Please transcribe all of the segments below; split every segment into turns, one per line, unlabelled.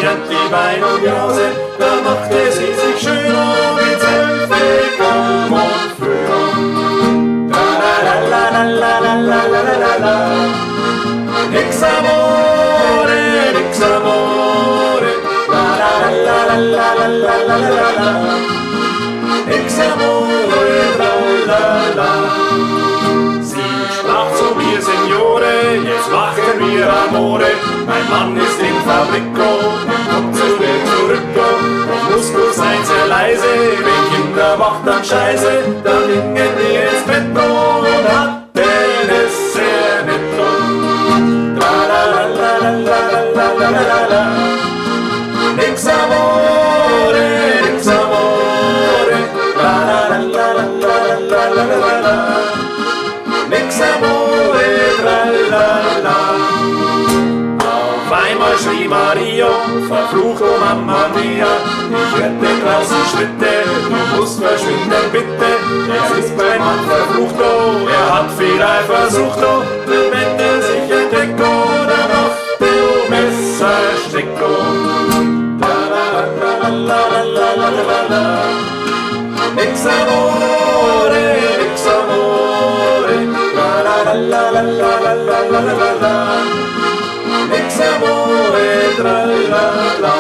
an die Wein und Jause, da machte sie sich schön und mit Selfie kaum und früh. La-la-la-la-la-la-la-la-la-la. Nix amore, nix amore, la-la-la-la-la-la-la-la-la. Nix amore, la-la-la. Sie sprach zu mir, Signore, jetzt machen wir Amore. Mein Mann ist in Fabrico, kommt zu spät zurück. Doch musst du sein sehr leise, wenn Kinder macht dann Scheiße. Da gingen wir ins Bett und hatten es sehr netto. La-la-la-la-la-la-la-la-la. Nix amore, nix amore, la-la-la-la-la-la-la-la-la. Nix amore, tra-la-la. Auf einmal schrie Maria, verflucht, oh Mamma mia, ich hörte draußen Schritte, du musst verschwinden bitte. Es ist mein Mann verflucht, oh, er hat viel Eifersucht, oh, wenn er sich entdeckt, oh, dann machte oh Messerstrick, oh. La-la-la-la-la-la-la-la-la. Nix amore, nix amore, la-la-la-la-la-la-la-la-la. Nix amore, tra-la-la.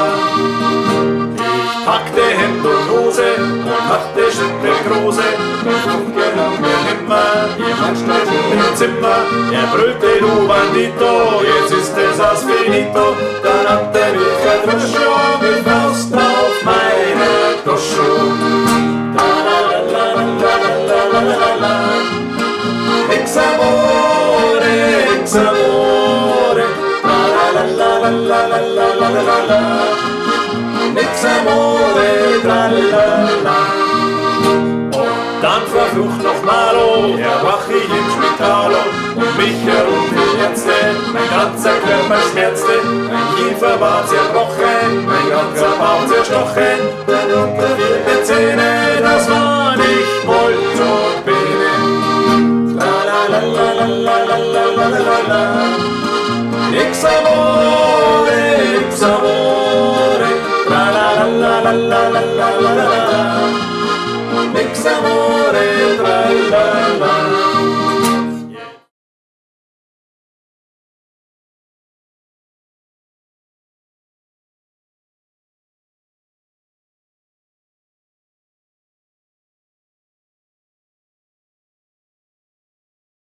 Ich packte Hemd und Hose und machte Schritte große. Und gelang mir nimmer, jemand stand im Zimmer. Er brüllte, du Bandito, jetzt ist es aus finito. Da nannte mich ein Droscho mit Faust auf meine Toscho. La-la-la-la-la-la-la-la-la. Nix amore, nix amore, la-la-la-la-la-la-la-la-la. Nix amore, tra-la-la. Und dann verflucht nochmal, oh, erwach ich im Spital, oh, und mich herum die Ärzte, mein ganzer Körper schmerzte, mein Kiefer war zerbrochen, mein ganzer Bauch zerstochen, darunter viele Zähne, das war nicht Volt und Bene. La-la-la-la-la-la-la-la-la-la. Nix amore,